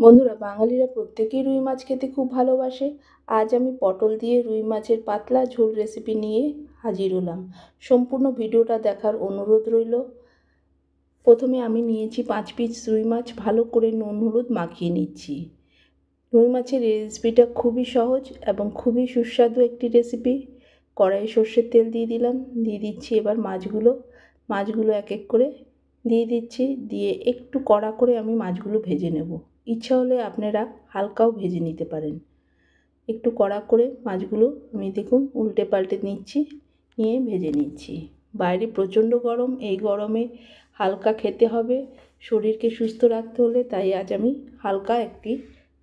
বন্ধুরা, বাঙালিরা প্রত্যেকেই রুই মাছ খেতে খুব ভালোবাসে। আজ আমি পটল দিয়ে রুই মাছের পাতলা ঝোল রেসিপি নিয়ে হাজির হলাম। সম্পূর্ণ ভিডিওটা দেখার অনুরোধ রইল। প্রথমে আমি নিয়েছি 5 পিস রুই মাছ, ভালো করে নুন হলুদ মাখিয়ে নিচ্ছি। রুই মাছের রেসিপিটা খুবই সহজ এবং খুবই সুস্বাদু একটি রেসিপি। কড়াইয়ে সর্ষের তেল দিয়ে দিলাম, দিয়ে দিচ্ছি এবার মাছগুলো এক এক করে দিয়ে দিচ্ছি। দিয়ে একটু কড়া করে আমি মাছগুলো ভেজে নেব। ইচ্ছা হলে আপনারা হালকাও ভেজে নিতে পারেন। একটু কড়া করে মাছগুলো আমি দেখুন উল্টে পাল্টে নিচ্ছি, নিয়ে ভেজে নিচ্ছি। বাইরে প্রচণ্ড গরম, এই গরমে হালকা খেতে হবে, শরীরকে সুস্থ রাখতে হলে। তাই আজ আমি হালকা একটি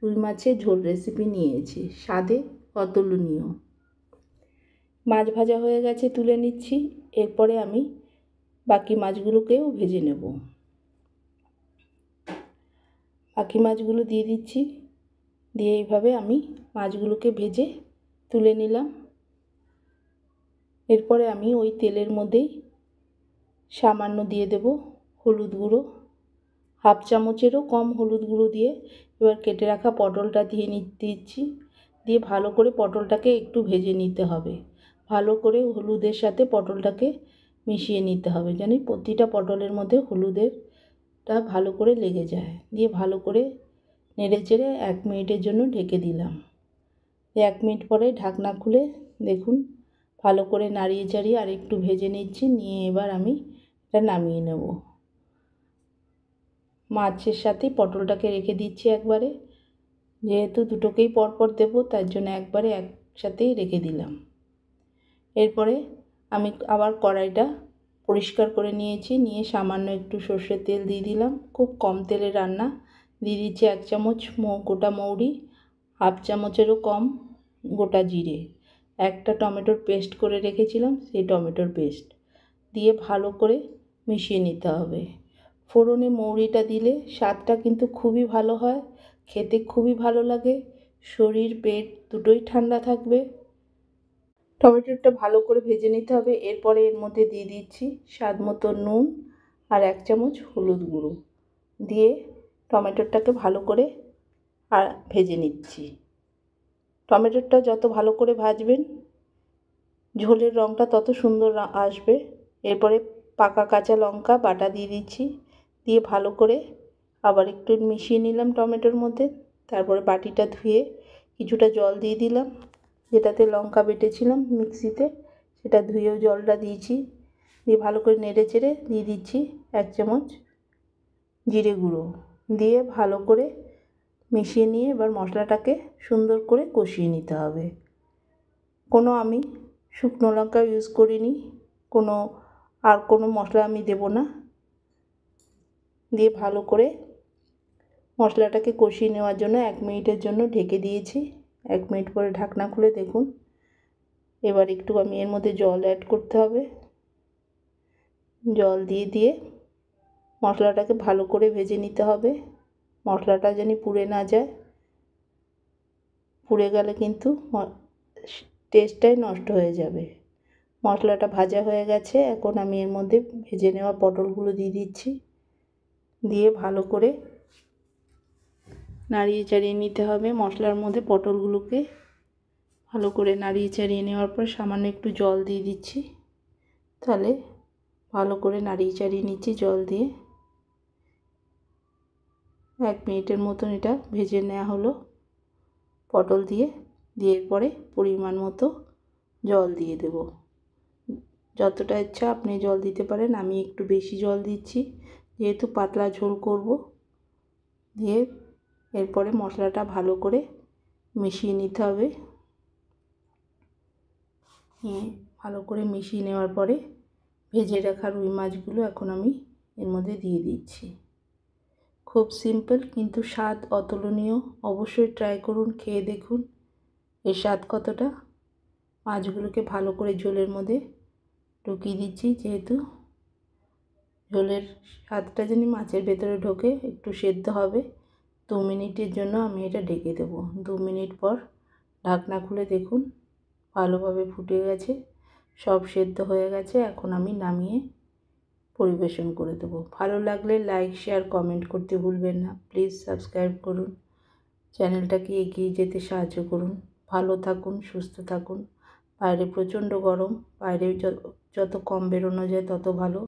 রুই মাছের ঝোল রেসিপি নিয়েছি, স্বাদে অতুলনীয়। মাছ ভাজা হয়ে গেছে, তুলে নিচ্ছি। এরপরে আমি বাকি মাছগুলোকেও ভেজে নেব। বাকি মাছগুলো দিয়ে দিচ্ছি, দিয়ে এইভাবে আমি মাছগুলোকে ভেজে তুলে নিলাম। এরপরে আমি ওই তেলের মধ্যেই সামান্য দিয়ে দেব হলুদ গুঁড়ো, হাফ চামচেরও কম হলুদ গুঁড়ো দিয়ে এবার কেটে রাখা পটলটা দিয়ে দিচ্ছি। দিয়ে ভালো করে পটলটাকে একটু ভেজে নিতে হবে। ভালো করে হলুদের সাথে পটলটাকে মিশিয়ে নিতে হবে, যেন প্রতিটা পটলের মধ্যে হলুদেরটা ভালো করে লেগে যায়। দিয়ে ভালো করে নেড়ে চেড়ে 1 মিনিটের জন্য ঢেকে দিলাম। 1 মিনিট পরে ঢাকনা খুলে দেখুন ভালো করে নাড়িয়ে চাড়িয়ে আর একটু ভেজে নিচ্ছি। নিয়ে এবার আমি এটা নামিয়ে নেব। মাছের সাথে পটলটাকে রেখে দিচ্ছি একবারে, যেহেতু দুটোকেই পরপর দেবো তার জন্য একবারে একসাথেই রেখে দিলাম। এরপরে আমি আবার কড়াইটা পরিষ্কার করে নিয়েছি, নিয়ে সামান্য একটু সর্ষের তেল দিয়ে দিলাম। খুব কম তেলে রান্না। দিয়ে দিচ্ছি 1 চামচ গোটা মৌরি, হাফ চামচেরও কম গোটা জিরে, একটা টমেটোর পেস্ট করে রেখেছিলাম সেই টমেটোর পেস্ট দিয়ে ভালো করে মিশিয়ে নিতে হবে। ফোড়নে মৌরিটা দিলে স্বাদটা কিন্তু খুবই ভালো হয়, খেতে খুবই ভালো লাগে, শরীর পেট দুটোই ঠান্ডা থাকবে। টমেটোটা ভালো করে ভেজে নিতে হবে। এরপরে এর মধ্যে দিয়ে দিচ্ছি স্বাদ মতো নুন আর 1 চামচ হলুদ গুঁড়ো দিয়ে টমেটোটাকে ভালো করে ভেজে নিচ্ছি। টমেটোটা যত ভালো করে ভাজবেন ঝোলের রঙটা তত সুন্দর আসবে। এরপরে পাকা কাঁচা লঙ্কা বাটা দিয়ে দিচ্ছি, দিয়ে ভালো করে আবার একটু মিশিয়ে নিলাম টমেটোর মধ্যে। তারপরে বাটিটা ধুয়ে কিছুটা জল দিয়ে দিলাম, যেটাতে লঙ্কা বেটেছিলাম মিক্সিতে সেটা ধুয়েও জলটা দিয়েছি। দিয়ে ভালো করে নেড়ে চেড়ে দিয়ে দিচ্ছি 1 চামচ জিরে গুঁড়ো, দিয়ে ভালো করে মিশিয়ে নিয়ে এবার মশলাটাকে সুন্দর করে কষিয়ে নিতে হবে। আমি শুকনো লঙ্কা ইউজ করিনি, আর কোনো মশলা আমি দেব না। দিয়ে ভালো করে মশলাটাকে কষিয়ে নেওয়ার জন্য 1 মিনিটের জন্য ঢেকে দিয়েছি। 1 মিনিট পরে ঢাকনা খুলে দেখুন এবার একটু আমি এর মধ্যে জল অ্যাড করতে হবে। জল দিয়ে মশলাটাকে ভালো করে ভেজে নিতে হবে। মশলাটা যেন পুড়ে না যায়, পুড়ে গেলে কিন্তু টেস্টটাই নষ্ট হয়ে যাবে। মশলাটা ভাজা হয়ে গেছে, এখন আমি এর মধ্যে ভেজে নেওয়া পটলগুলো দিয়ে দিচ্ছি। দিয়ে ভালো করে নাড়িয়ে চাড়িয়ে নিতে হবে। মশলার মধ্যে পটলগুলোকে ভালো করে নাড়িয়ে চাড়িয়ে নেওয়ার পর সামান্য একটু জল দিয়ে দিচ্ছি। তাহলে ভালো করে নাড়িয়ে চাড়িয়ে নিচ্ছি জল দিয়ে। 1 মিনিটের মতন এটা ভেজে নেওয়া হলো পটল দিয়ে। এরপরে পরিমাণ মতো জল দিয়ে দেব। যতটা ইচ্ছা আপনি জল দিতে পারেন, আমি একটু বেশি জল দিচ্ছি যেহেতু পাতলা ঝোল করব। দিয়ে এরপরে মশলাটা ভালো করে মিশিয়ে নিতে হবে। ভালো করে মিশিয়ে নেওয়ার পরে ভেজে রাখা রুই মাছগুলো এখন আমি এর মধ্যে দিয়ে দিচ্ছি। খুব সিম্পল কিন্তু স্বাদ অতুলনীয়। অবশ্যই ট্রাই করুন, খেয়ে দেখুন এর স্বাদ কতটা। মাছগুলোকে ভালো করে ঝোলের মধ্যে ঢুকিয়ে দিচ্ছি, যেহেতু ঝোলের স্বাদটা যেন মাছের ভেতরে ঢোকে, একটু সেদ্ধ হবে। 2 মিনিটের জন্য আমি এটা ঢেকে দেব। 2 মিনিট পর ঢাকনা খুলে দেখুন ভালোভাবে ফুটে গেছে, সব সেদ্ধ হয়ে গেছে। এখন আমি নামিয়ে পরিবেশন করে দেবো। ভালো লাগলে লাইক শেয়ার কমেন্ট করতে ভুলবেন না। প্লিজ সাবস্ক্রাইব করুন। চ্যানেলটাকে এগিয়ে যেতে সাহায্য করুন। ভালো থাকুন, সুস্থ থাকুন। বাইরে প্রচণ্ড গরম, বাইরে যত কম বেরোনো যায় তত ভালো।